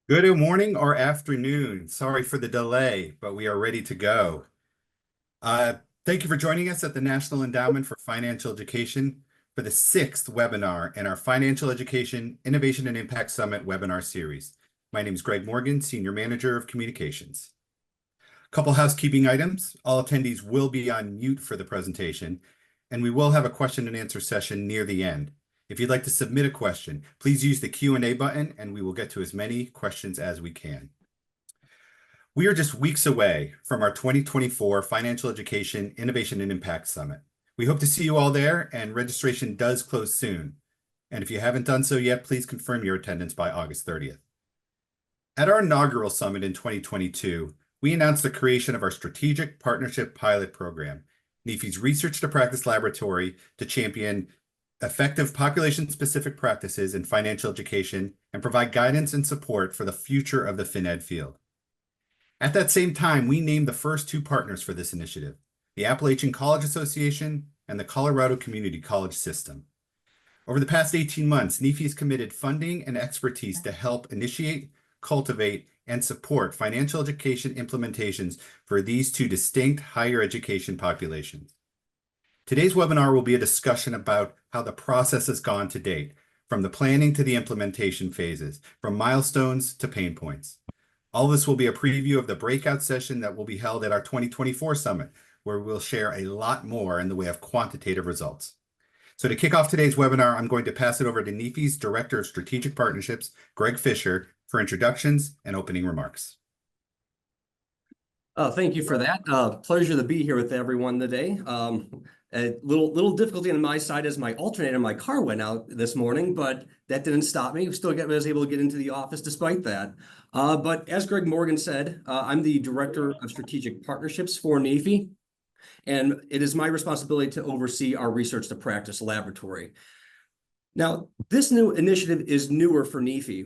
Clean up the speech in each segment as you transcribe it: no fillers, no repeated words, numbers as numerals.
Good morning or afternoon. Sorry for the delay, but we are ready to go. Uh, Thank you for joining us at the National Endowment for Financial Education for the sixth webinar in our Financial Education Innovation and Impact Summit webinar series. My name is Greg Morgan, Senior Manager of Communications. Couple housekeeping items. All attendees will be on mute for the presentation, and we will have a question and answer session near the end. If you'd like to submit a question, please use the Q&A button and we will get to as many questions as we can. We are just weeks away from our 2024 Financial Education Innovation and Impact Summit. We hope to see you all there, and registration does close soon. And if you haven't done so yet, please confirm your attendance by August 30th. At our inaugural summit in 2022, we announced the creation of our Strategic Partnership Pilot Program, NEFE's Research to Practice Laboratory, to champion effective population-specific practices in financial education and provide guidance and support for the future of the FinEd field. At that same time, we named the first two partners for this initiative, the Appalachian College Association and the Colorado Community College System. Over the past 18 months, NEFE has committed funding and expertise to help initiate, cultivate, and support financial education implementations for these two distinct higher education populations. Today's webinar will be a discussion about how the process has gone to date, from the planning to the implementation phases, from milestones to pain points. All this will be a preview of the breakout session that will be held at our 2024 Summit, where we'll share a lot more in the way of quantitative results. So to kick off today's webinar, I'm going to pass it over to NEFE's Director of Strategic Partnerships, Greg Fischer, for introductions and opening remarks. Thank you for that. Pleasure to be here with everyone today. A little difficulty on my side as my alternator in my car went out this morning, but that didn't stop me. Was able to get into the office despite that. But as Greg Morgan said, I'm the Director of Strategic Partnerships for NEFE, and it is my responsibility to oversee our Research to Practice laboratory. Now, this new initiative is newer for NEFE.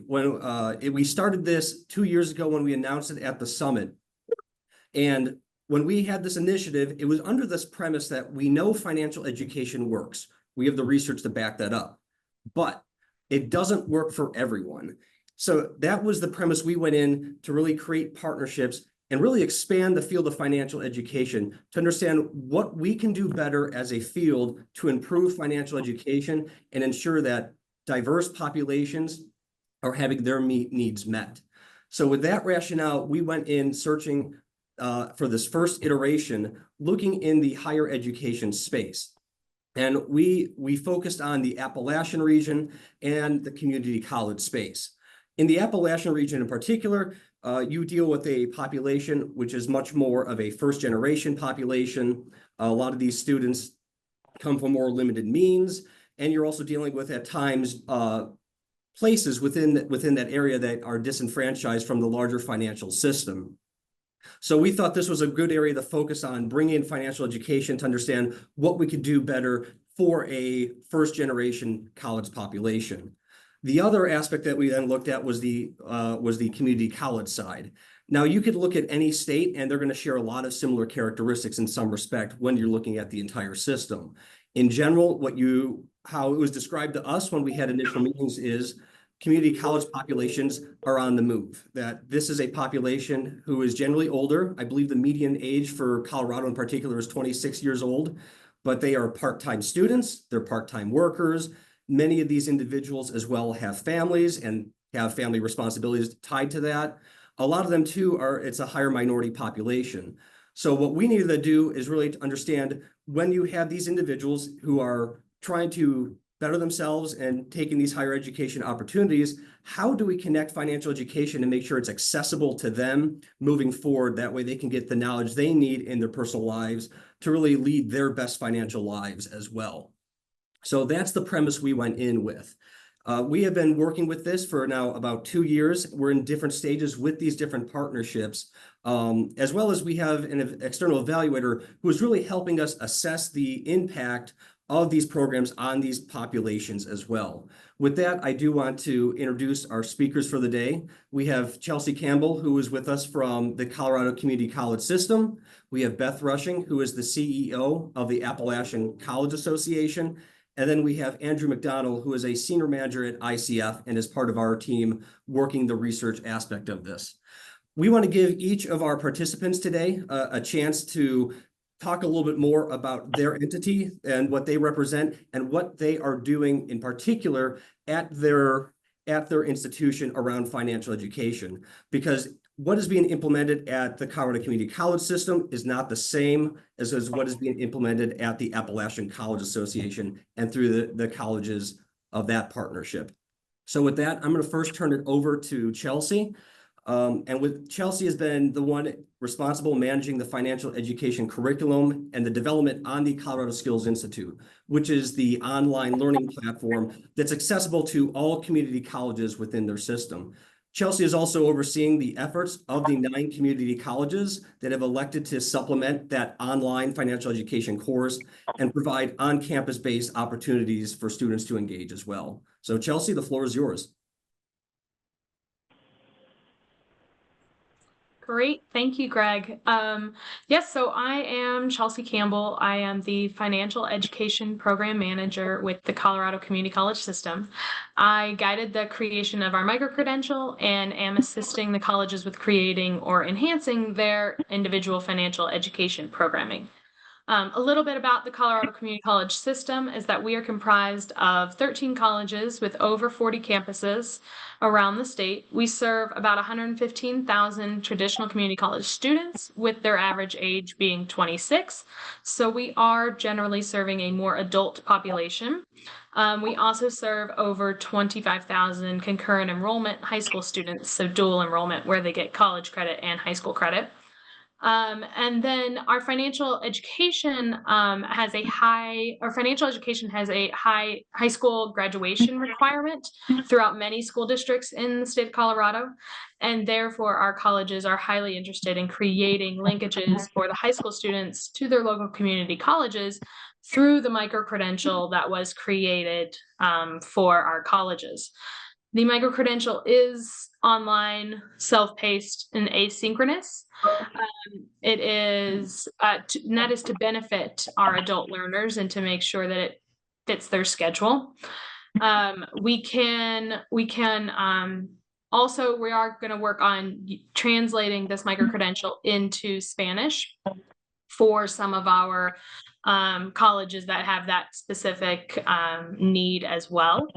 We started this 2 years ago when we announced it at the summit. And when we had this initiative, it was under this premise that we know financial education works. We have the research to back that up, but it doesn't work for everyone. So that was the premise we went in to really create partnerships and really expand the field of financial education to understand what we can do better as a field to improve financial education and ensure that diverse populations are having their needs met. So with that rationale, we went in searching for this first iteration, looking in the higher education space. And we focused on the Appalachian region and the community college space. In the Appalachian region in particular, you deal with a population which is much more of a first-generation population. A lot of these students come from more limited means, and you're also dealing with, at times, places within that area that are disenfranchised from the larger financial system. So we thought this was a good area to focus on, bringing in financial education to understand what we could do better for a first-generation college population. The other aspect that we then looked at was the community college side. Now, you could look at any state, and they're going to share a lot of similar characteristics in some respect when you're looking at the entire system. In general, how it was described to us when we had initial meetings is community college populations are on the move, that this is a population who is generally older. I believe the median age for Colorado in particular is 26 years old, but they are part-time students, they're part-time workers. Many of these individuals as well have families and have family responsibilities tied to that. A lot of them too it's a higher minority population. So what we needed to do is really to understand when you have these individuals who are trying to better themselves and taking these higher education opportunities, how do we connect financial education and make sure it's accessible to them moving forward? That way they can get the knowledge they need in their personal lives to really lead their best financial lives as well. So that's the premise we went in with. We have been working with this for now about 2 years. We're in different stages with these different partnerships, as well as we have an external evaluator who is really helping us assess the impact of these programs on these populations as well. With that, I do want to introduce our speakers for the day. We have Chelsea Campbell, who is with us from the Colorado Community College System. We have Beth Rushing, who is the CEO of the Appalachian College Association, And then we have Andrew McDonald, who is a senior manager at ICF and is part of our team working the research aspect of this. We want to give each of our participants today a chance to talk a little bit more about their entity and what they represent and what they are doing in particular at their institution around financial education. Because what is being implemented at the Colorado Community College system is not the same as what is being implemented at the Appalachian College Association and through the colleges of that partnership. So with that, I'm going to first turn it over to Chelsea. And with Chelsea has been the one responsible managing the financial education curriculum and the development on the Colorado Skills Institute, which is the online learning platform that's accessible to all community colleges within their system. Chelsea is also overseeing the efforts of the 9 community colleges that have elected to supplement that online financial education course and provide on-campus based opportunities for students to engage as well. So Chelsea, the floor is yours. Great. Thank you, Greg. Yes, so I am Chelsea Campbell. I am the Financial Education Program Manager with the Colorado Community College System. I guided the creation of our microcredential and am assisting the colleges with creating or enhancing their individual financial education programming. A little bit about the Colorado Community College System is that we are comprised of 13 colleges with over 40 campuses around the state. We serve about 115,000 traditional community college students, with their average age being 26. So we are generally serving a more adult population. We also serve over 25,000 concurrent enrollment high school students, so dual enrollment where they get college credit and high school credit. And then our financial education has a high high school graduation requirement throughout many school districts in the state of Colorado. And therefore, our colleges are highly interested in creating linkages for the high school students to their local community colleges through the micro-credential that was created for our colleges. The micro-credential is online, self-paced, and asynchronous. It is that is to benefit our adult learners and to make sure that it fits their schedule. We are going to work on translating this micro-credential into Spanish for some of our colleges that have that specific need as well.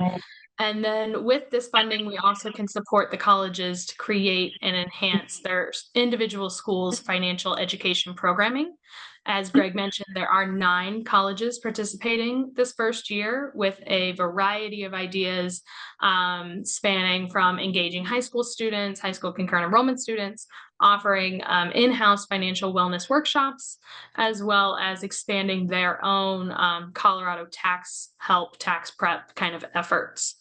And then with this funding, we also can support the colleges to create and enhance their individual schools' financial education programming. As Greg mentioned, there are 9 colleges participating this first year with a variety of ideas spanning from engaging high school students, high school concurrent enrollment students, offering in-house financial wellness workshops, as well as expanding their own Colorado tax help, tax prep kind of efforts.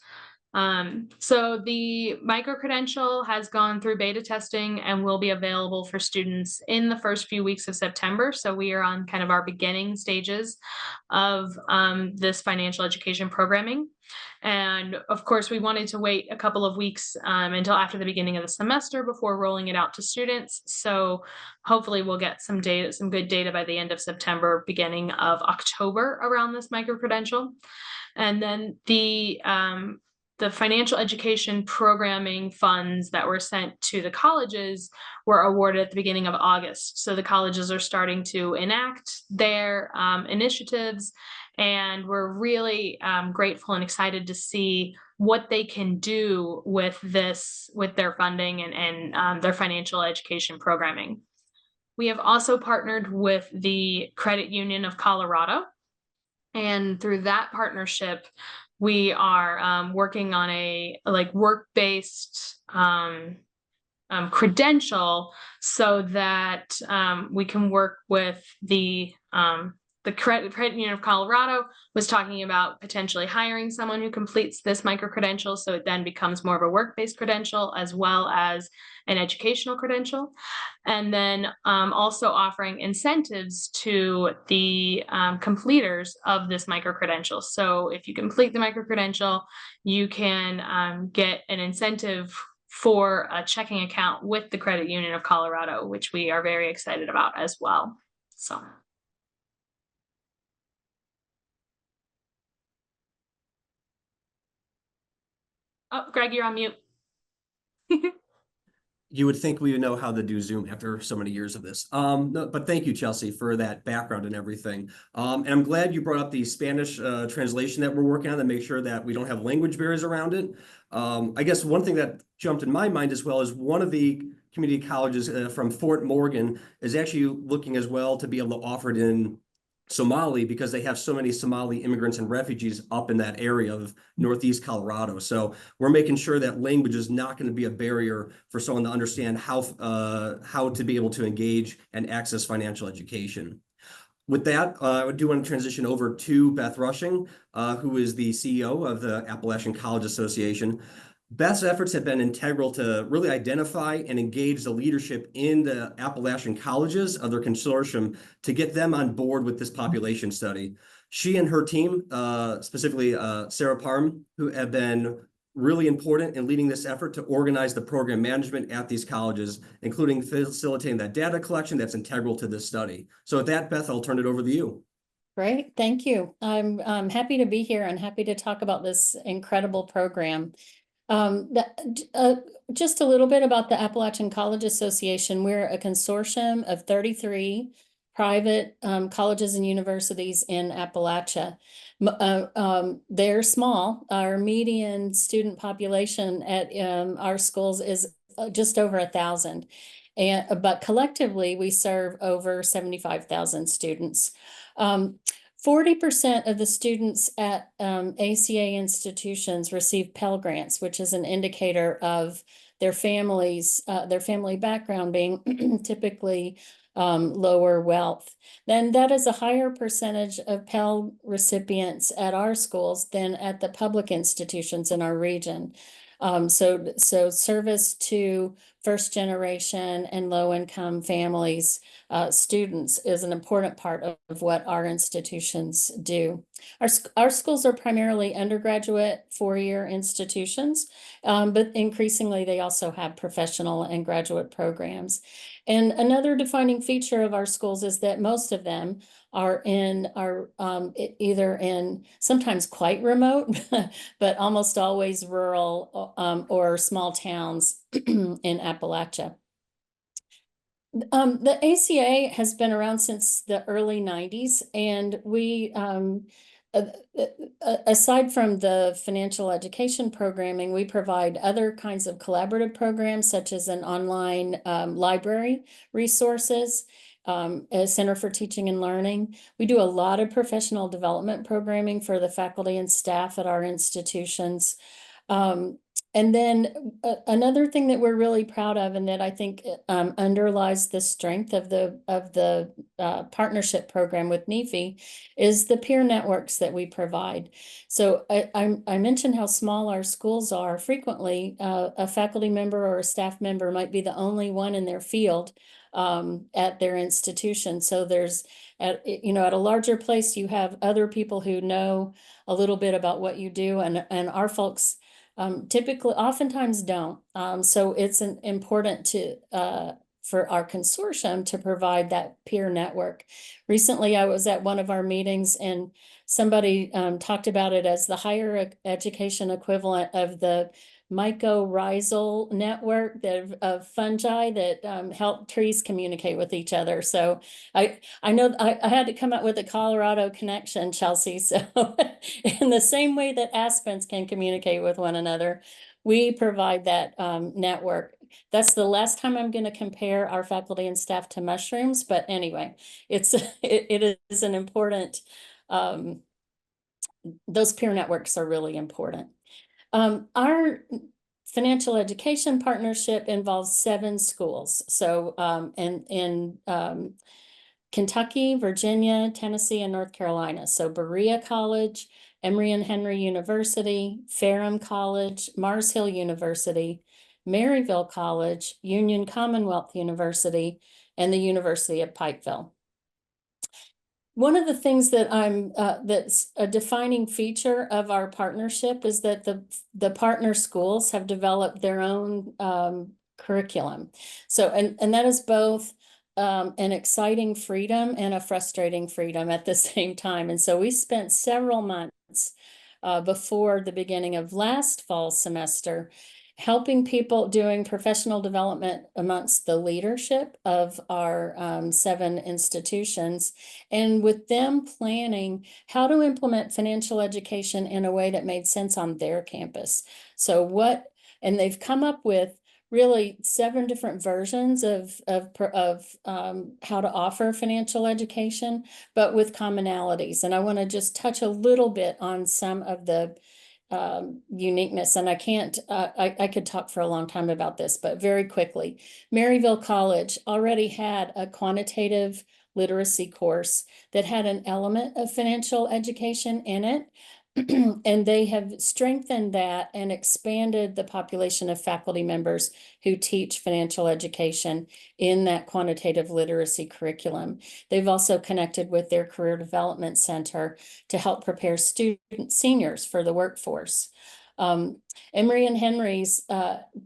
So the micro-credential has gone through beta testing and will be available for students in the first few weeks of September. So we are on kind of our beginning stages of this financial education programming. And of course, we wanted to wait a couple of weeks until after the beginning of the semester before rolling it out to students. So hopefully we'll get some data, some good data by the end of September, beginning of October around this micro-credential. And then the financial education programming funds that were sent to the colleges were awarded at the beginning of August. So the colleges are starting to enact their initiatives, and we're really grateful and excited to see what they can do with this, with their funding and their financial education programming. We have also partnered with the Credit Union of Colorado, and through that partnership, we are working on a work-based credential so that we can work with the Credit Union of Colorado was talking about potentially hiring someone who completes this micro-credential, so it then becomes more of a work-based credential as well as an educational credential. And then also offering incentives to the completers of this micro-credential. So if you complete the micro-credential, you can get an incentive for a checking account with the Credit Union of Colorado, which we are very excited about as well. So. Oh, Greg, you're on mute. You would think we would know how to do Zoom after so many years of this. No, but thank you, Chelsea, for that background and everything. And I'm glad you brought up the Spanish translation that we're working on to make sure that we don't have language barriers around it. I guess one thing that jumped in my mind as well is one of the community colleges from Fort Morgan is actually looking as well to be able to offer it in Somali, because they have so many Somali immigrants and refugees up in that area of Northeast Colorado. So we're making sure that language is not going to be a barrier for someone to understand how to be able to engage and access financial education. With that, I do want to transition over to Beth Rushing, who is the CEO of the Appalachian College Association. Beth's efforts have been integral to really identify and engage the leadership in the Appalachian colleges of their consortium to get them on board with this population study. She and her team, specifically Sarah Parham, who have been really important in leading this effort to organize the program management at these colleges, including facilitating that data collection that's integral to this study. So with that, Beth, I'll turn it over to you. Great, thank you. I'm happy to be here and happy to talk about this incredible program. Just a little bit about the Appalachian College Association. We're a consortium of 33 private colleges and universities in Appalachia. They're small. Our median student population at our schools is just over 1,000. But collectively, we serve over 75,000 students. 40% of the students at ACA institutions receive Pell Grants, which is an indicator of their family background being typically lower wealth. Then that is a higher percentage of Pell recipients at our schools than at the public institutions in our region. So service to first generation and low income families, students is an important part of what our institutions do. Our schools are primarily undergraduate four-year institutions, but increasingly they also have professional and graduate programs. And another defining feature of our schools is that most of them are either in sometimes quite remote, but almost always rural or small towns in Appalachia. The ACA has been around since the early 90s, and we, aside from the financial education programming, we provide other kinds of collaborative programs, such as an online library resources, a Center for Teaching and Learning. We do a lot of professional development programming for the faculty and staff at our institutions. And then another thing that we're really proud of, and that I think underlies the strength of the partnership program with NEFE, is the peer networks that we provide. So I mentioned how small our schools are. Frequently, a faculty member or a staff member might be the only one in their field at their institution. So there's, at a larger place, you have other people who know a little bit about what you do, and our folks typically, oftentimes don't. So it's important for our consortium to provide that peer network. Recently, I was at one of our meetings and somebody talked about it as the higher education equivalent of the mycorrhizal network of fungi that help trees communicate with each other. So I know I had to come up with a Colorado connection, Chelsea. So in the same way that aspens can communicate with one another, we provide that network. That's the last time I'm going to compare our faculty and staff to mushrooms. But anyway, it is an important, those peer networks are really important. Our financial education partnership involves 7 schools. So in Kentucky, Virginia, Tennessee, and North Carolina. So Berea College, Emory and Henry University, Ferrum College, Mars Hill University, Maryville College, Union Commonwealth University, and the University of Pikeville. One of the things that that's a defining feature of our partnership is that the partner schools have developed their own curriculum. So, and that is both an exciting freedom and a frustrating freedom at the same time. And so we spent several months before the beginning of last fall semester, helping people doing professional development amongst the leadership of our 7 institutions, and with them planning how to implement financial education in a way that made sense on their campus. So and they've come up with really 7 different versions of how to offer financial education, but with commonalities. And I want to just touch a little bit on some of the uniqueness, and I could talk for a long time about this, but very quickly, Maryville College already had a quantitative literacy course that had an element of financial education in it. And they have strengthened that and expanded the population of faculty members who teach financial education in that quantitative literacy curriculum. They've also connected with their career development center to help prepare seniors for the workforce. Emory and Henry's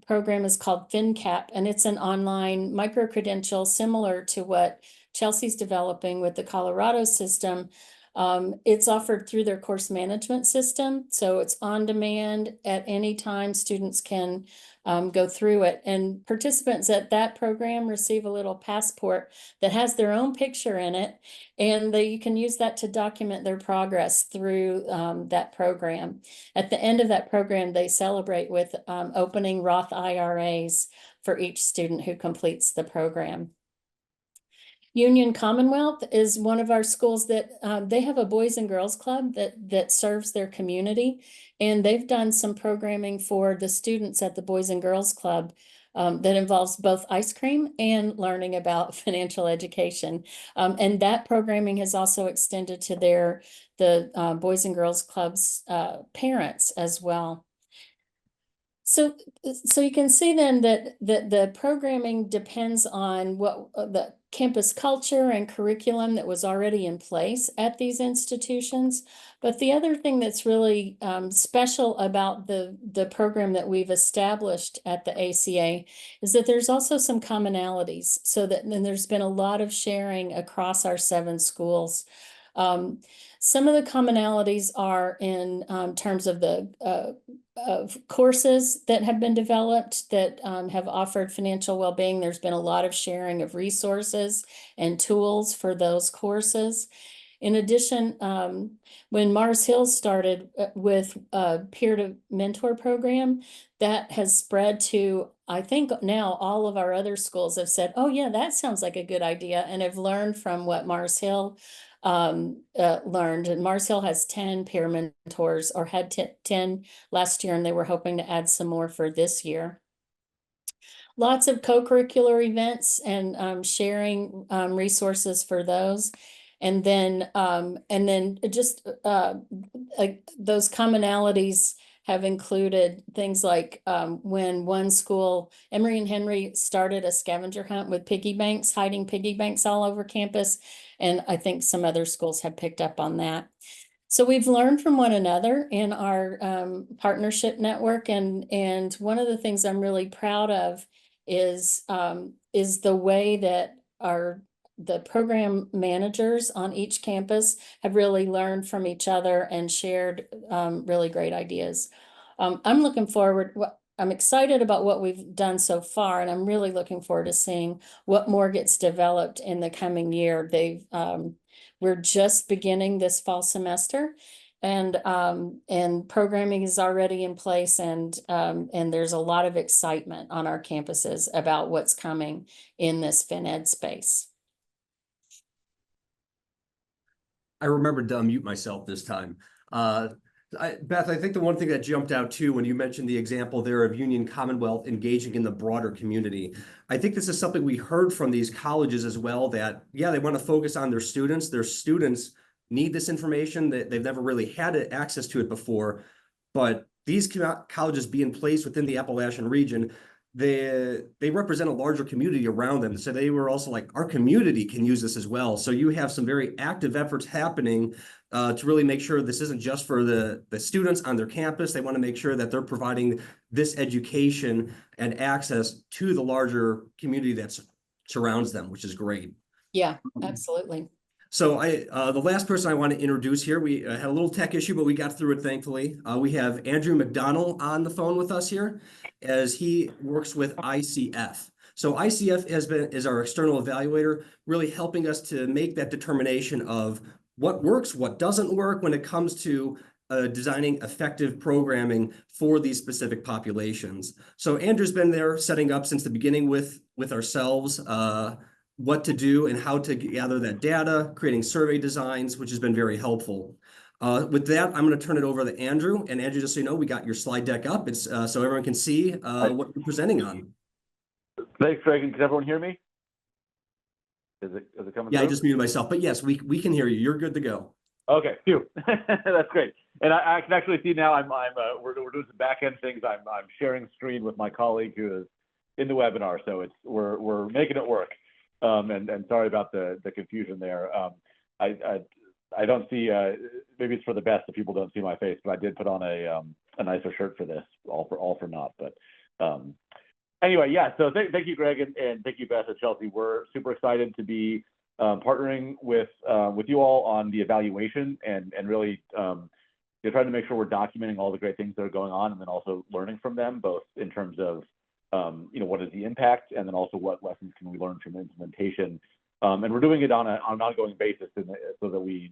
program is called FinCap, and it's an online micro-credential similar to what Chelsea's developing with the Colorado system. It's offered through their course management system, so it's on demand at any time. Students can go through it, and participants at that program receive a little passport that has their own picture in it, and you can use that to document their progress through that program. At the end of that program, they celebrate with opening Roth IRAs for each student who completes the program. Union Commonwealth is one of our schools that they have a Boys and Girls Club that serves their community, and they've done some programming for the students at the Boys and Girls Club that involves both ice cream and learning about financial education. And that programming has also extended to the Boys and Girls Club's parents as well. So you can see then that the programming depends on what the campus culture and curriculum that was already in place at these institutions. But the other thing that's really special about the program that we've established at the ACA is that there's also some commonalities. So that then there's been a lot of sharing across our 7 schools. Some of the commonalities are in terms of the courses that have been developed that have offered financial well-being. There's been a lot of sharing of resources and tools for those courses. In addition, when Mars Hill started with a peer-to-mentor program, that has spread to, I think now all of our other schools have said, oh yeah, that sounds like a good idea, and have learned from what Mars Hill learned. And Mars Hill has 10 peer mentors, or had 10 last year, and they were hoping to add some more for this year. Lots of co-curricular events and sharing resources for those. And then just those commonalities have included things like when one school, Emory and Henry, started a scavenger hunt with piggy banks, hiding piggy banks all over campus. And I think some other schools have picked up on that. So we've learned from one another in our partnership network. And one of the things I'm really proud of is the way that the program managers on each campus have really learned from each other and shared really great ideas. I'm looking forward. I'm excited about what we've done so far, and I'm really looking forward to seeing what more gets developed in the coming year. We're just beginning this fall semester, and programming is already in place, and there's a lot of excitement on our campuses about what's coming in this FinEd space. I remembered to unmute myself this time. Beth, I think the one thing that jumped out too, when you mentioned the example there of Union Commonwealth engaging in the broader community, I think this is something we heard from these colleges as well, that, yeah, they want to focus on their students. Their students need this information, that they've never really had access to it before. But these colleges being placed within the Appalachian region, they represent a larger community around them. So they were also like, our community can use this as well. So you have some very active efforts happening to really make sure this isn't just for the students on their campus. They want to make sure that they're providing this education and access to the larger community that surrounds them, which is great. Yeah, absolutely. So the last person I want to introduce here, we had a little tech issue, but we got through it, thankfully. We have Andrew McDonnell on the phone with us here as he works with ICF. So ICF is our external evaluator, really helping us to make that determination of what works, what doesn't work when it comes to designing effective programming for these specific populations. So Andrew's been there setting up since the beginning with ourselves, what to do and how to gather that data, creating survey designs, which has been very helpful. With that, I'm going to turn it over to Andrew. And Andrew, just so you know, we got your slide deck up. It's so everyone can see what you're presenting on. Thanks, Greg. Can everyone hear me? Is it coming Yeah, through? I just muted myself, but yes, we can hear you. You're good to go. Okay, phew. That's great. And I can actually see now we're doing some back end things. I'm sharing screen with my colleague who is in the webinar, so we're making it work. And sorry about the confusion there. I don't see, maybe it's for the best if people don't see my face, but I did put on a nicer shirt for this, all for naught. But anyway, yeah, so thank you, Greg, and thank you, Beth and Chelsea. We're super excited to be partnering with you all on the evaluation and really trying to make sure we're documenting all the great things that are going on and then also learning from them, both in terms of what is the impact, and then also what lessons can we learn from implementation. And we're doing it on an ongoing basis so that we,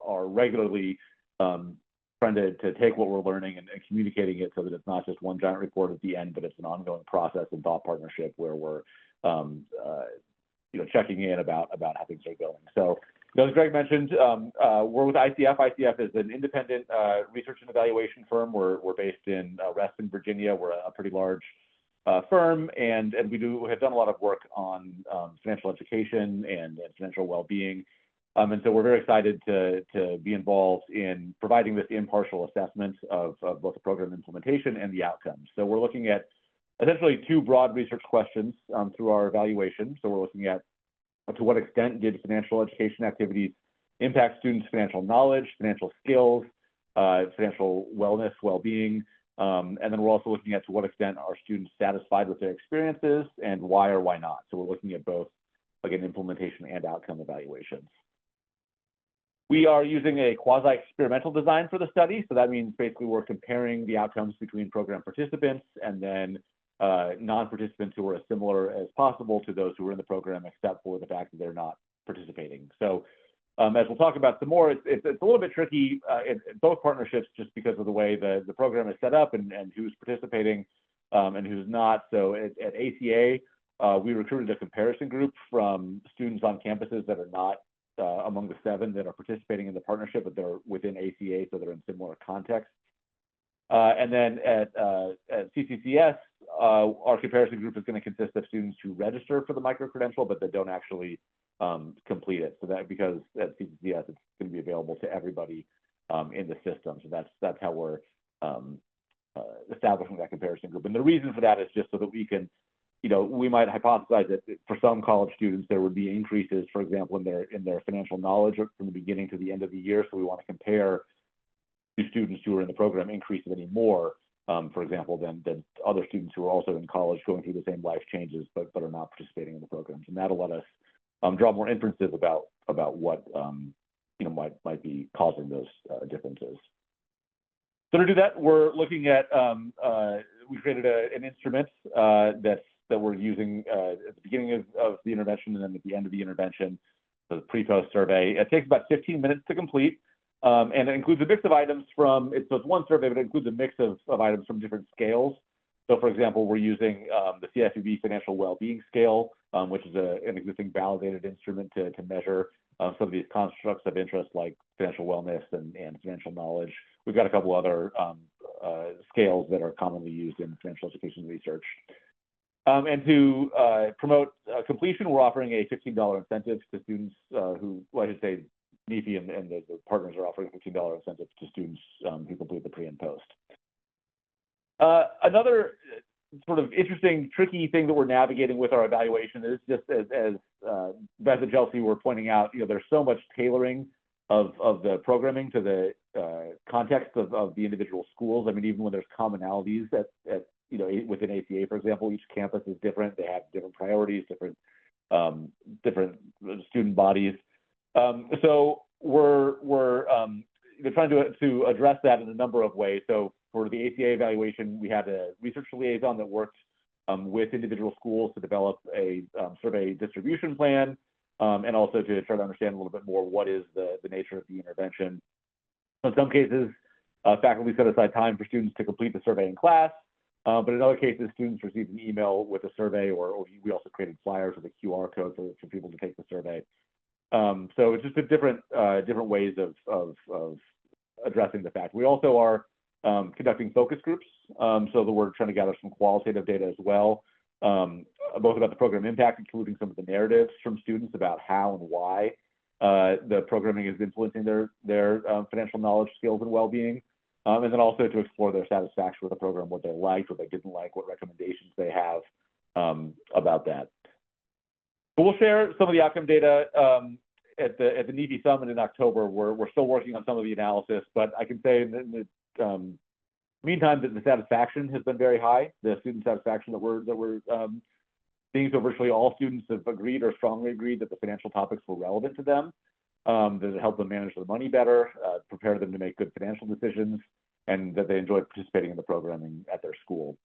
are regularly trying to take what we're learning and communicating it so that it's not just one giant report at the end, but it's an ongoing process and thought partnership where we're, checking in about how things are going. So, as Greg mentioned, we're with ICF. ICF is an independent research and evaluation firm. We're based in Reston, Virginia. We're a pretty large firm, and we have done a lot of work on financial education and financial well-being, and so we're very excited to be involved in providing this impartial assessment of both the program implementation and the outcomes. So we're looking at essentially two broad research questions through our evaluation. So we're looking at to what extent did financial education activities impact students' financial knowledge, financial skills, financial wellness, well-being. And then we're also looking at to what extent are students satisfied with their experiences and why or why not. So we're looking at both, again, implementation and outcome evaluations. We are using a quasi-experimental design for the study. So that means basically we're comparing the outcomes between program participants and then non-participants who are as similar as possible to those who are in the program, except for the fact that they're not participating. So as we'll talk about some more, it's a little bit tricky in both partnerships just because of the way the program is set up and who's participating and who's not. So at ACA, we recruited a comparison group from students on campuses that are not among the 7 that are participating in the partnership, but they're within ACA, so they're in similar contexts. And then at CCCS, our comparison group is going to consist of students who register for the micro-credential, but that don't actually complete it. So that because at CCCS, it's going to be available to everybody in the system. So that's how we're establishing that comparison group. And the reason for that is just so that we can, we might hypothesize that for some college students, there would be increases, for example, in their financial knowledge from the beginning to the end of the year. So we want to compare to students who are in the program increases any more, for example, than other students who are also in college going through the same life changes, but are not participating in the programs. And that'll let us draw more inferences about what might be causing those differences. So to do that, we're looking at we created an instrument that we're using at the beginning of the intervention and then at the end of the intervention, the pre-post survey. It takes about 15 minutes to complete. And it includes a mix of items so it's one survey, but it includes a mix of items from different scales. So for example, we're using the CFPB Financial Wellbeing Scale, which is an existing validated instrument to measure some of these constructs of interest like financial wellness and financial knowledge. We've got a couple other scales that are commonly used in financial education research. And to promote completion, we're offering a $15 incentive to students who, well, I should say, NEFE and the partners are offering $15 incentives to students who complete the pre and post. Another sort of interesting, tricky thing that we're navigating with our evaluation is just as Beth and Chelsea were pointing out, there's so much tailoring of the programming to the context of the individual schools. I mean, even when there's commonalities within ACA, for example, each campus is different. They have different priorities, different student bodies. So we're trying to address that in a number of ways. So for the ACA evaluation, we had a research liaison that worked with individual schools to develop a survey distribution plan, and also to try to understand a little bit more what is the nature of the intervention. In some cases, faculty set aside time for students to complete the survey in class, but in other cases, students received an email with a survey, or we also created flyers with a QR code for people to take the survey. So it's just a different ways of addressing the fact. We also are conducting focus groups, so that we're trying to gather some qualitative data as well, both about the program impact, including some of the narratives from students about how and why the programming is influencing their financial knowledge, skills, and well-being, and then also to explore their satisfaction with the program, what they liked, what they didn't like, what recommendations they have about that. But we'll share some of the outcome data at the NEFE Summit in October. We're still working on some of the analysis, but I can say in the meantime that the satisfaction has been very high. The student satisfaction that we're seeing, so virtually all students have agreed or strongly agreed that the financial topics were relevant to them, that it helped them manage their money better, prepare them to make good financial decisions, and that they enjoyed participating in the programming at their school.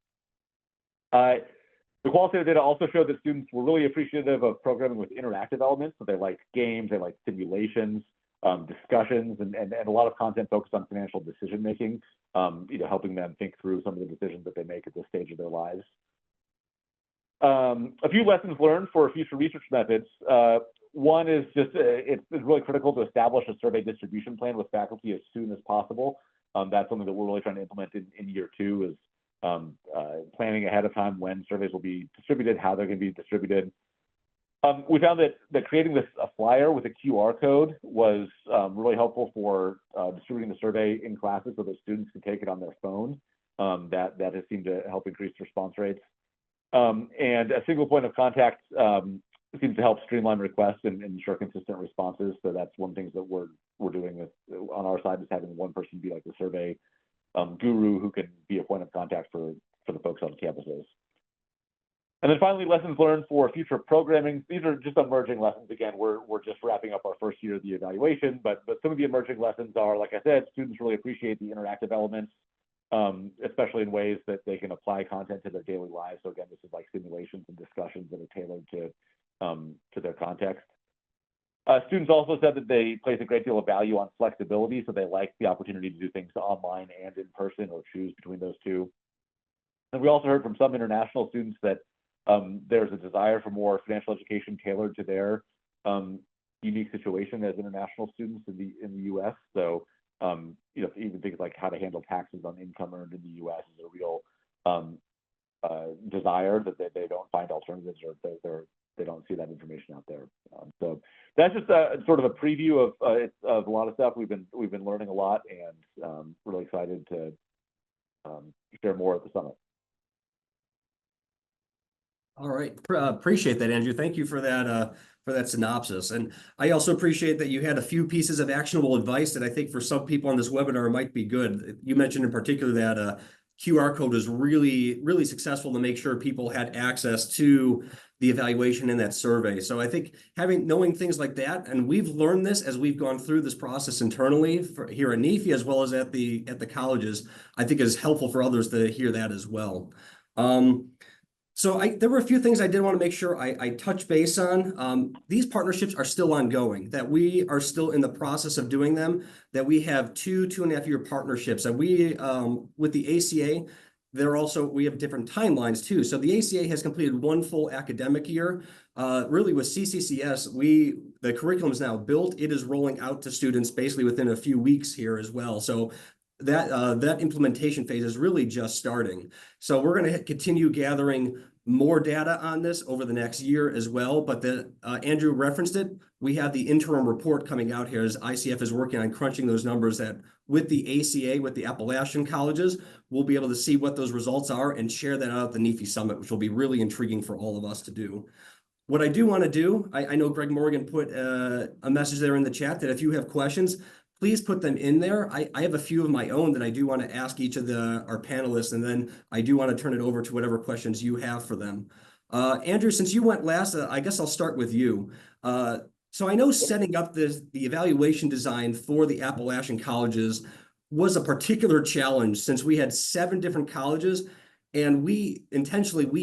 The qualitative data also showed that students were really appreciative of programming with interactive elements. So they liked games, they liked simulations, discussions, and a lot of content focused on financial decision making, helping them think through some of the decisions that they make at this stage of their lives. A few lessons learned for future research methods. One is just it's really critical to establish a survey distribution plan with faculty as soon as possible. That's something that we're really trying to implement in year 2 is planning ahead of time when surveys will be distributed, how they're going to be distributed. We found that creating a flyer with a QR code was really helpful for distributing the survey in classes so that students can take it on their phone. That has seemed to help increase response rates. And a single point of contact seems to help streamline requests and ensure consistent responses. So that's one thing that we're doing on our side, is having one person be like the survey guru who can be a point of contact for the folks on campuses. And then finally, lessons learned for future programming. These are just emerging lessons. Again, we're just wrapping up our first year of the evaluation, but some of the emerging lessons are, like I said, students really appreciate the interactive elements, especially in ways that they can apply content to their daily lives. So again, this is like simulations and discussions that are tailored to their context. Students also said that they place a great deal of value on flexibility, so they like the opportunity to do things online and in person or choose between those two. And we also heard from some international students that there's a desire for more financial education tailored to their unique situation as international students in the U.S. So even things like how to handle taxes on income earned in the U.S. is a real desire that they don't find alternatives, or they don't see that information out there. So that's just sort of a preview of a lot of stuff. We've been learning a lot, and really excited to share more at the summit. All right, appreciate that, Andrew. Thank you for that synopsis. And I also appreciate that you had a few pieces of actionable advice that I think for some people on this webinar might be good. You mentioned in particular that QR code is really, really successful to make sure people had access to the evaluation in that survey. So I think knowing things like that, and we've learned this as we've gone through this process internally here at NEFE as well as at the colleges, I think is helpful for others to hear that as well. So there were a few things I did want to make sure I touch base on. These partnerships are still ongoing, that we are still in the process of doing them, that we have 2.5-year partnerships. And we, with the ACA, we have different timelines too. So the ACA has completed one full academic year. Really with CCCS, the curriculum is now built. It is rolling out to students basically within a few weeks here as well. So that implementation phase is really just starting. So we're going to continue gathering more data on this over the next year as well. But Andrew referenced it. We have the interim report coming out here as ICF is working on crunching those numbers, that with the ACA, with the Appalachian colleges, we'll be able to see what those results are and share that out at the NEFE Summit, which will be really intriguing for all of us to do. What I do want to do, I know Greg Morgan put a message there in the chat that if you have questions, please put them in there. I have a few of my own that I do want to ask each of our panelists, and then I do want to turn it over to whatever questions you have for them. Andrew, since you went last, I guess I'll start with you. So I know setting up the evaluation design for the Appalachian colleges was a particular challenge since we had 7 different colleges, and we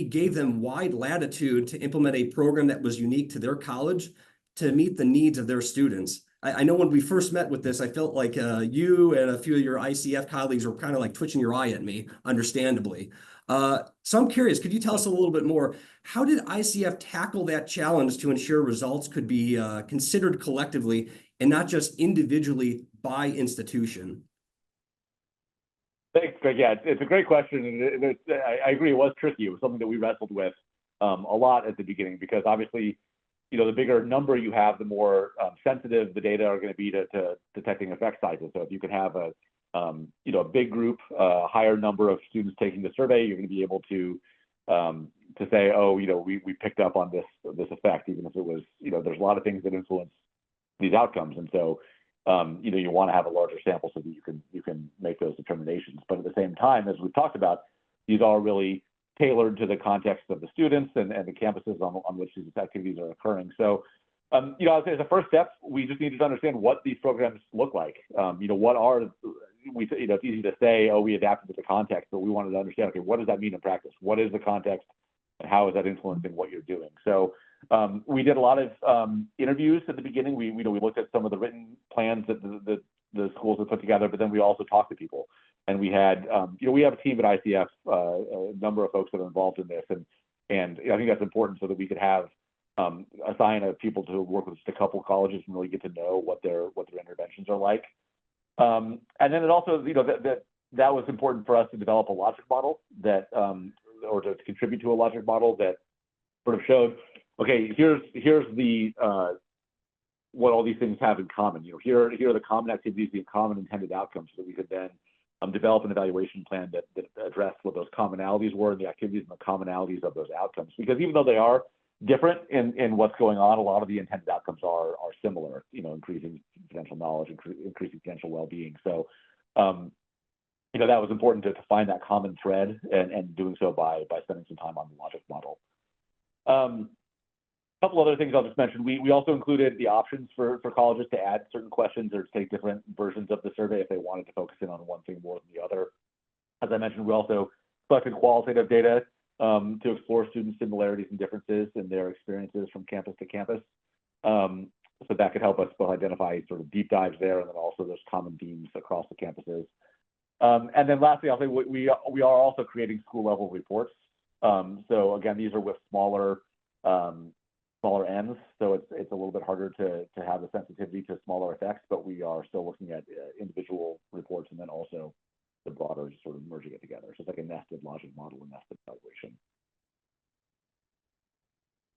gave them wide latitude to implement a program that was unique to their college to meet the needs of their students. I know when we first met with this, I felt like you and a few of your ICF colleagues were kind of like twitching your eye at me, understandably. So I'm curious, could you tell us a little bit more? How did ICF tackle that challenge to ensure results could be considered collectively and not just individually by institution? Thanks, Greg. Yeah, it's a great question. And I agree, it was tricky. It was something that we wrestled with a lot at the beginning because obviously, the bigger number you have, the more sensitive the data are going to be to detecting effect sizes. So if you can have a big group, a higher number of students taking the survey, you're going to be able to say, oh, we picked up on this effect, even if it was, there's a lot of things that influence these outcomes. And so, you want to have a larger sample so that you can make those determinations. But at the same time, as we've talked about, these are really tailored to the context of the students and the campuses on which these activities are occurring. So, I'd say as a first step, we just needed to understand what these programs look like. What are we? It's easy to say, oh, we adapted to the context, but we wanted to understand, okay, what does that mean in practice? What is the context, and how is that influencing what you're doing? So, we did a lot of interviews at the beginning. We looked at some of the written plans that the schools had put together, but then we also talked to people. And we had, we have a team at ICF, a number of folks that are involved in this, and I think that's important so that we could have assign people to work with just a couple colleges and really get to know what their interventions are like. And then it also, that was important for us to develop a logic model that, or to contribute to a logic model that sort of showed, okay, here's the what all these things have in common. Here are the common activities, the common intended outcomes, so that we could then develop an evaluation plan that addressed what those commonalities were and the activities and the commonalities of those outcomes. Because even though they are different in what's going on, a lot of the intended outcomes are similar, increasing potential knowledge, increasing potential well-being. So, that was important to find that common thread and doing so by spending some time on the logic model. A couple other things I'll just mention. We also included the options for colleges to add certain questions or to take different versions of the survey if they wanted to focus in on one thing more than the other. As I mentioned, we also collected qualitative data to explore student similarities and differences in their experiences from campus to campus. So that could help us both identify sort of deep dives there and then also those common themes across the campuses. And then lastly, I'll say we are also creating school level reports. So again, these are with smaller ends, so it's a little bit harder to have the sensitivity to smaller effects, but we are still looking at individual reports and then also the broader, sort of merging it together. So it's like a nested logic model and nested evaluation.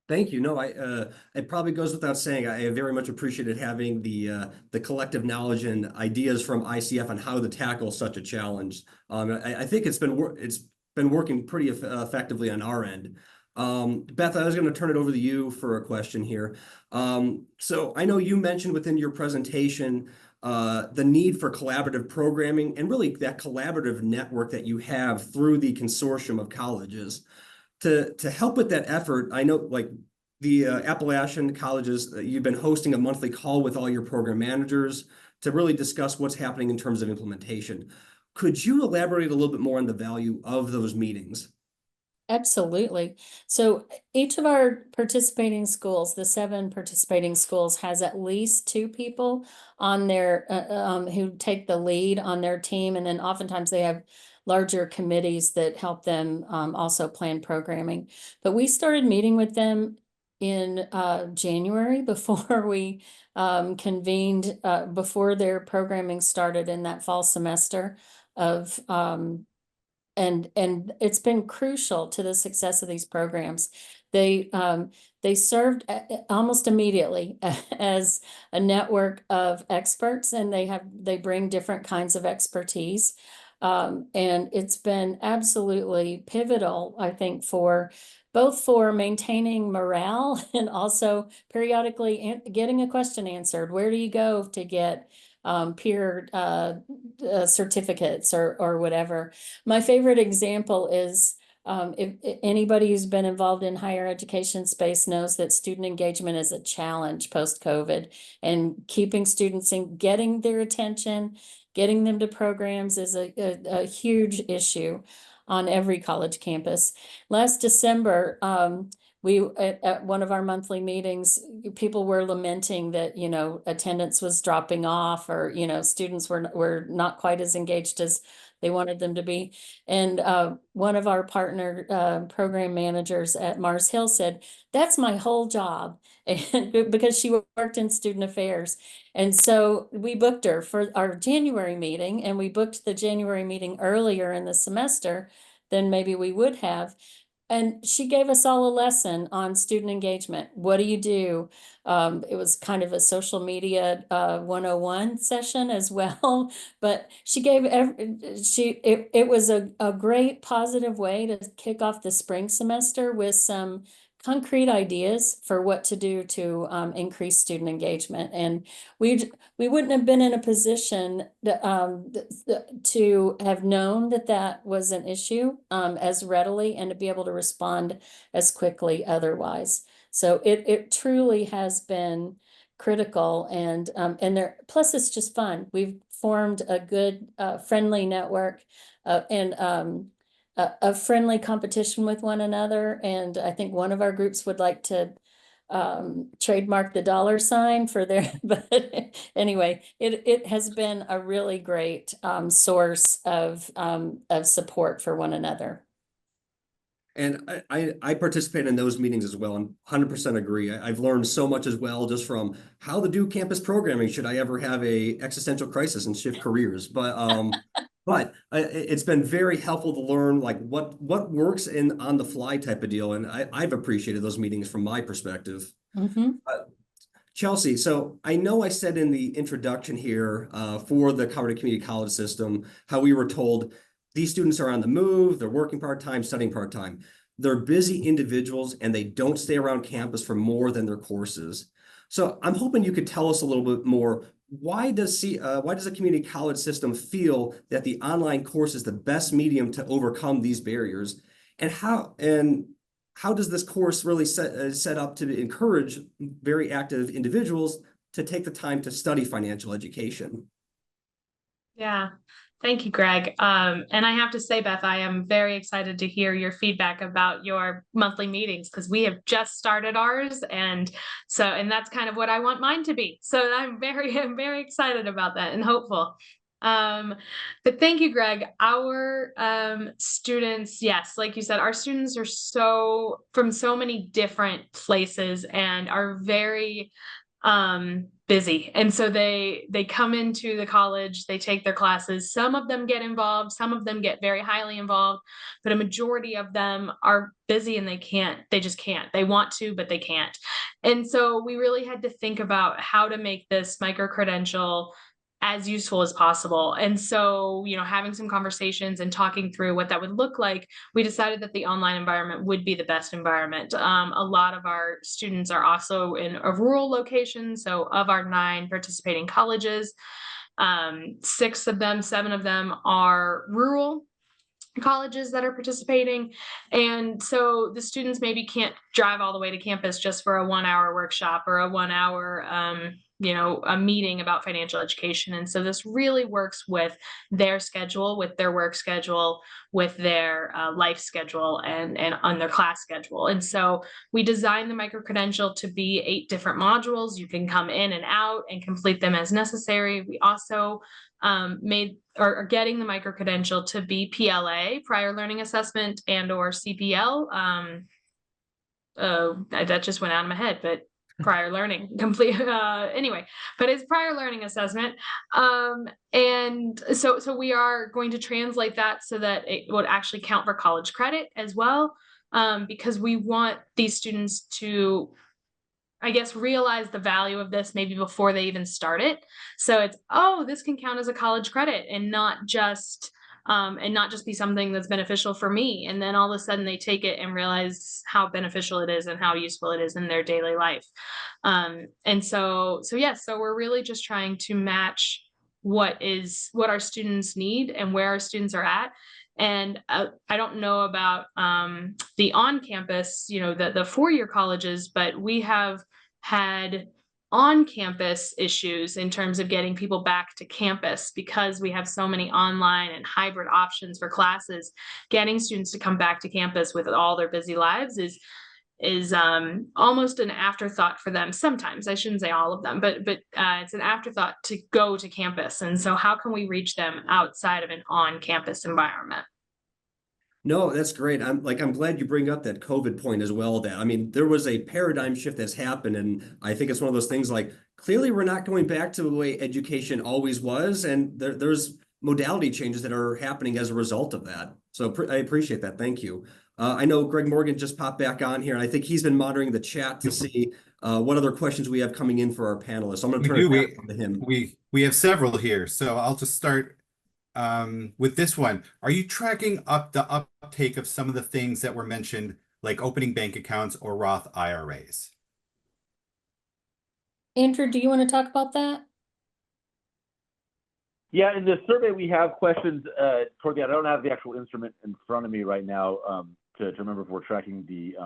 Thank you. No, it probably goes without saying, I very much appreciated having the collective knowledge and ideas from ICF on how to tackle such a challenge. I think it's been working pretty effectively on our end. Beth, I was going to turn it over to you for a question here. So I know you mentioned within your presentation the need for collaborative programming and really that collaborative network that you have through the consortium of colleges. To help with that effort, I know like the Appalachian colleges, you've been hosting a monthly call with all your program managers to really discuss what's happening in terms of implementation. Could you elaborate a little bit more on the value of those meetings? Absolutely. So each of our participating schools, the 7 participating schools, has at least 2 people on their who take the lead on their team, and then oftentimes they have larger committees that help them also plan programming. But we started meeting with them in January before we convened, before their programming started in that fall semester of and it's been crucial to the success of these programs. They served almost immediately as a network of experts, and they bring different kinds of expertise. And it's been absolutely pivotal, I think, both for maintaining morale and also periodically getting a question answered. Where do you go to get peer certificates or whatever? My favorite example is if anybody who's been involved in higher education space knows that student engagement is a challenge post-COVID, and keeping students and getting their attention, getting them to programs is a huge issue on every college campus. Last December, at one of our monthly meetings, people were lamenting that, attendance was dropping off, or, students were not quite as engaged as they wanted them to be. And one of our partner program managers at Mars Hill said, "That's my whole job," and because she worked in student affairs. And so we booked her for our January meeting, and we booked the January meeting earlier in the semester than maybe we would have. And she gave us all a lesson on student engagement. What do you do? It was kind of a social media 101 session as well, but she gave it was a great positive way to kick off the spring semester with some concrete ideas for what to do to increase student engagement. And we wouldn't have been in a position to have known that was an issue as readily, and to be able to respond as quickly otherwise. So it truly has been critical, and there, plus it's just fun. We've formed a good friendly network and a friendly competition with one another. And I think one of our groups would like to trademark the $ for their, but anyway, it has been a really great source of support for one another. And I participate in those meetings as well, and 100% agree. I've learned so much as well, just from how to do campus programming should I ever have a existential crisis and shift careers. But it's been very helpful to learn like what works in on the fly type of deal. And I've appreciated those meetings from my perspective. Chelsea, so I know I said in the introduction here for the Colorado Community College system, how we were told these students are on the move, they're working part-time, studying part-time. They're busy individuals, and they don't stay around campus for more than their courses. So I'm hoping you could tell us a little bit more. Why does the community college system feel that the online course is the best medium to overcome these barriers? And how does this course really set up to encourage very active individuals to take the time to study financial education? Yeah. Thank you, Greg. And I have to say, Beth, I am very excited to hear your feedback about your monthly meetings, because we have just started ours. And that's kind of what I want mine to be. So I'm very excited about that and hopeful. But thank you, Greg. Our students, yes, like you said, our students are from so many different places and are very busy. And so they come into the college, they take their classes. Some of them get involved, some of them get very highly involved, but a majority of them are busy and they just can't. They want to, but they can't. And so we really had to think about how to make this micro-credential as useful as possible. And so, having some conversations and talking through what that would look like, we decided that the online environment would be the best environment. A lot of our students are also in a rural location. So of our 9 participating colleges, 7 of them are rural colleges that are participating. And so the students maybe can't drive all the way to campus just for a 1-hour workshop or a 1-hour a meeting about financial education. And so this really works with their schedule, with their work schedule, with their life schedule, and on their class schedule. And so we designed the micro-credential to be 8 different modules. You can come in and out and complete them as necessary. We also are getting the micro-credential to be PLA, prior learning assessment, and or CPL. That just went out of my head, but prior learning complete anyway, but it's prior learning assessment. And so we are going to translate that so that it would actually count for college credit as well, because we want these students to, I guess, realize the value of this maybe before they even start it. So it's, this can count as a college credit, and not just be something that's beneficial for me. And then all of a sudden they take it and realize how beneficial it is and how useful it is in their daily life. So we're really just trying to match what our students need and where our students are at. And I don't know about the on-campus, the four-year colleges, but we have had on-campus issues in terms of getting people back to campus because we have so many online and hybrid options for classes. Getting students to come back to campus with all their busy lives is almost an afterthought for them sometimes. I shouldn't say all of them, but it's an afterthought to go to campus. And so how can we reach them outside of an on-campus environment? No, that's great. I'm glad you bring up that COVID point as well. That, I mean, there was a paradigm shift that's happened, and I think it's one of those things like, clearly we're not going back to the way education always was, and there's modality changes that are happening as a result of that. So I appreciate that. Thank you. I know Greg Morgan just popped back on here, and I think he's been monitoring the chat to see what other questions we have coming in for our panelists. So I'm going to turn it back to him. We have several here, so I'll just start with this one. Are you tracking up the uptake of some of the things that were mentioned, like opening bank accounts or Roth IRAs? Andrew, do you want to talk about that? Yeah, in the survey we have questions toward the end. I don't have the actual instrument in front of me right now to remember if we're tracking the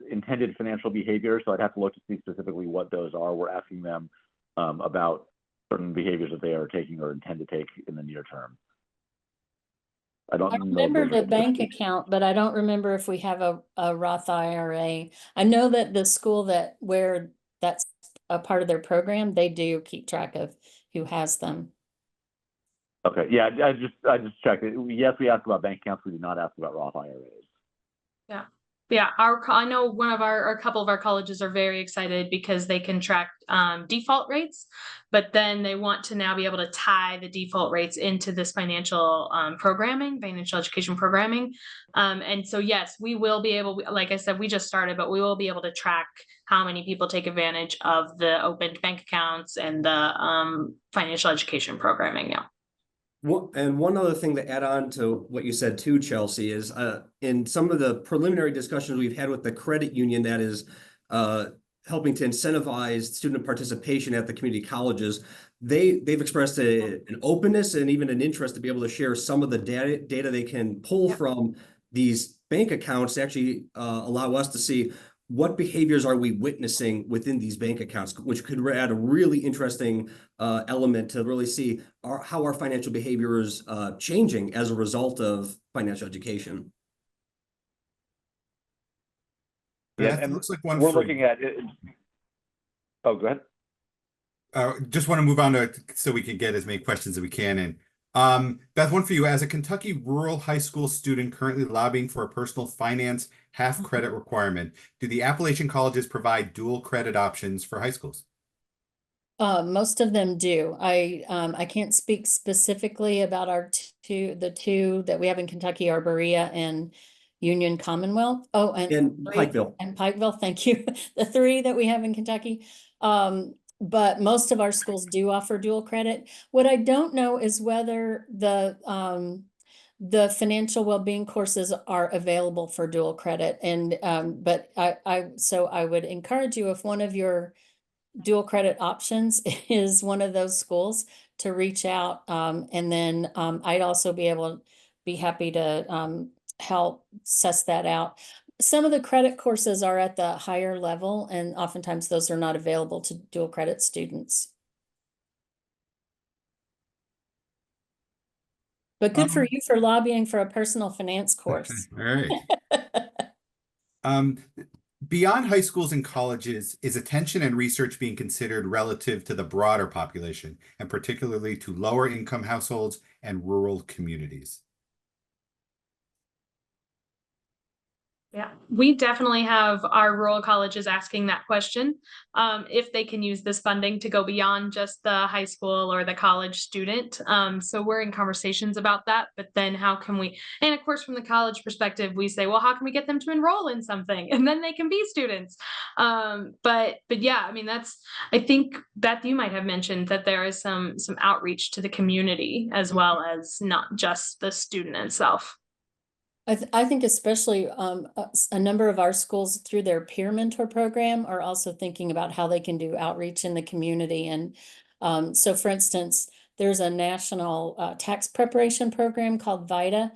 intended financial behavior. So I'd have to look to see specifically what those are. We're asking them about certain behaviors that they are taking or intend to take in the near term. I remember the bank account, but I don't remember if we have a Roth IRA. I know that the school where that's a part of their program, they do keep track of who has them. Okay, yeah, I just checked it. Yes, we asked about bank accounts. We did not ask about Roth IRAs. Yeah. I know a couple of our colleges are very excited because they can track default rates, but then they want to now be able to tie the default rates into this financial education programming. And so, yes, we will be able, like I said, we just started, but we will be able to track how many people take advantage of the opened bank accounts and the financial education programming. Yeah. And one other thing to add on to what you said too, Chelsea, is in some of the preliminary discussions we've had with the credit union that is helping to incentivize student participation at the community colleges, they've expressed an openness and even an interest to be able to share some of the data they can pull from these bank accounts to actually allow us to see what behaviors are we witnessing within these bank accounts, which could add a really interesting element to really see how our financial behavior is changing as a result of financial education. Yeah, and looks like we're looking at it. Oh, go ahead. Just want to move on so we can get as many questions as we can in. Beth, one for you. As a Kentucky rural high school student currently lobbying for a personal finance half credit requirement, do the Appalachian colleges provide dual credit options for high schools? Most of them do. I can't speak specifically about the two that we have in Kentucky are Berea and Union Commonwealth. Oh, and Pikeville. And Pikeville, thank you. The three that we have in Kentucky. But most of our schools do offer dual credit. What I don't know is whether the financial well-being courses are available for dual credit. And but I would encourage you, if one of your dual credit options is one of those schools, to reach out. And then I'd also be happy to help suss that out. Some of the credit courses are at the higher level, and oftentimes those are not available to dual credit students. But good for you for lobbying for a personal finance course. All right. Beyond high schools and colleges, is attention and research being considered relative to the broader population, and particularly to lower income households and rural communities? Yeah, we definitely have our rural colleges asking that question, if they can use this funding to go beyond just the high school or the college student. So we're in conversations about that, but then how can we, and of course, from the college perspective, we say, well, how can we get them to enroll in something and then they can be students? But yeah, I mean, I think Beth, you might have mentioned that there is some outreach to the community as well as not just the student itself. I think especially a number of our schools through their peer mentor program are also thinking about how they can do outreach in the community. And so for instance, there's a national tax preparation program called VITA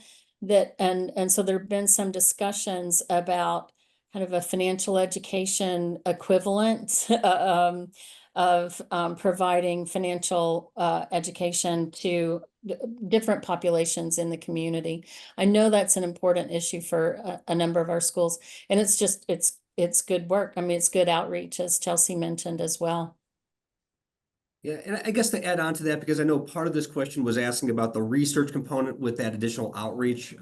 and so there have been some discussions about kind of a financial education equivalent of providing financial education to different populations in the community. I know that's an important issue for a number of our schools, and it's good work. I mean, it's good outreach, as Chelsea mentioned as well. Yeah, and I guess to add on to that, because I know part of this question was asking about the research component with that additional outreach.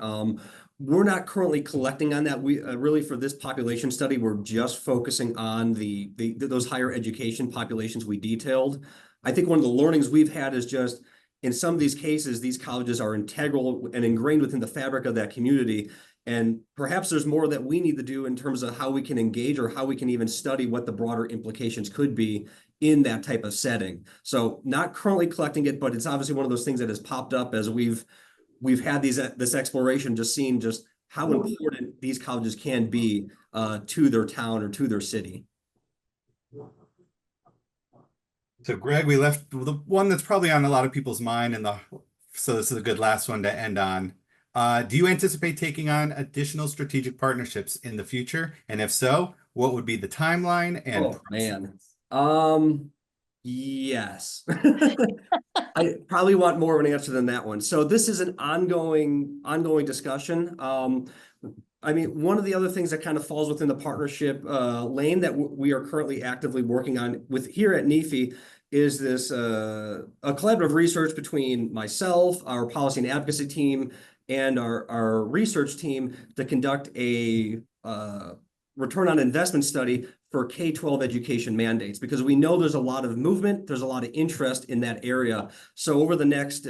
We're not currently collecting on that. We really, for this population study, we're just focusing on those higher education populations we detailed. I think one of the learnings we've had is just in some of these cases, these colleges are integral and ingrained within the fabric of that community. And perhaps there's more that we need to do in terms of how we can engage or how we can even study what the broader implications could be in that type of setting. So not currently collecting it, but it's obviously one of those things that has popped up as we've had this exploration, just seeing just how important these colleges can be to their town or to their city. So Greg, we left the one that's probably on a lot of people's mind, so this is a good last one to end on. Do you anticipate taking on additional strategic partnerships in the future? And if so, what would be the timeline and man. Yes. I probably want more of an answer than that one. So this is an ongoing discussion. I mean, one of the other things that kind of falls within the partnership lane that we are currently actively working on with here at NEFE is this a collaborative research between myself, our policy and advocacy team, and our research team to conduct a return on investment study for K-12 education mandates, because we know there's a lot of movement, there's a lot of interest in that area. So over the next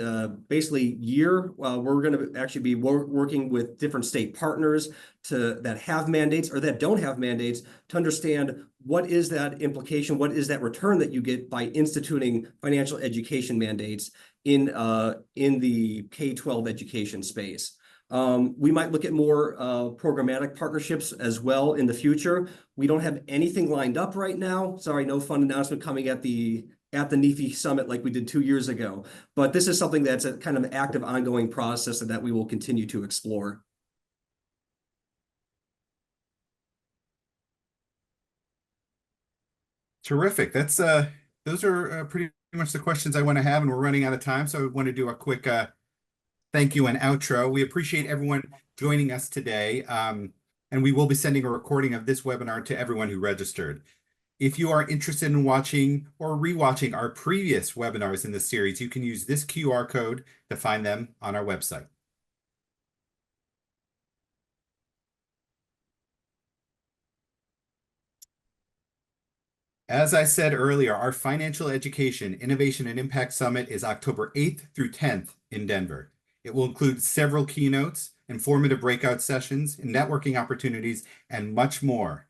basically year, we're going to actually be working with different state partners that have mandates or that don't have mandates to understand what is that implication, what is that return that you get by instituting financial education mandates in the K-12 education space. We might look at more programmatic partnerships as well in the future. We don't have anything lined up right now. Sorry, no fun announcement coming at the NEFE Summit like we did 2 years ago. But this is something that's a kind of active, ongoing process that we will continue to explore. Terrific. Those are pretty much the questions I want to have, and we're running out of time. So I want to do a quick thank you and outro. We appreciate everyone joining us today. And we will be sending a recording of this webinar to everyone who registered. If you are interested in watching or rewatching our previous webinars in this series, you can use this QR code to find them on our website. As I said earlier, our Financial Education, Innovation, and Impact Summit is October 8th through 10th in Denver. It will include several keynotes, informative breakout sessions, networking opportunities, and much more.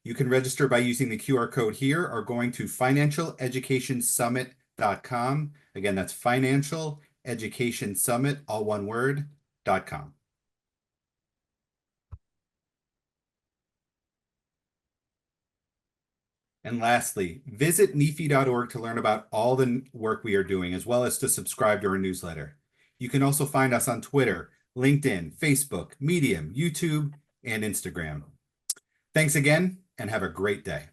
You can register by using the QR code here or going to financialeducationsummit.com. Again, that's financialeducationsummit, all one word, .com. And lastly, visit nefe.org to learn about all the work we are doing, as well as to subscribe to our newsletter. You can also find us on Twitter, LinkedIn, Facebook, Medium, YouTube, and Instagram. Thanks again, and have a great day.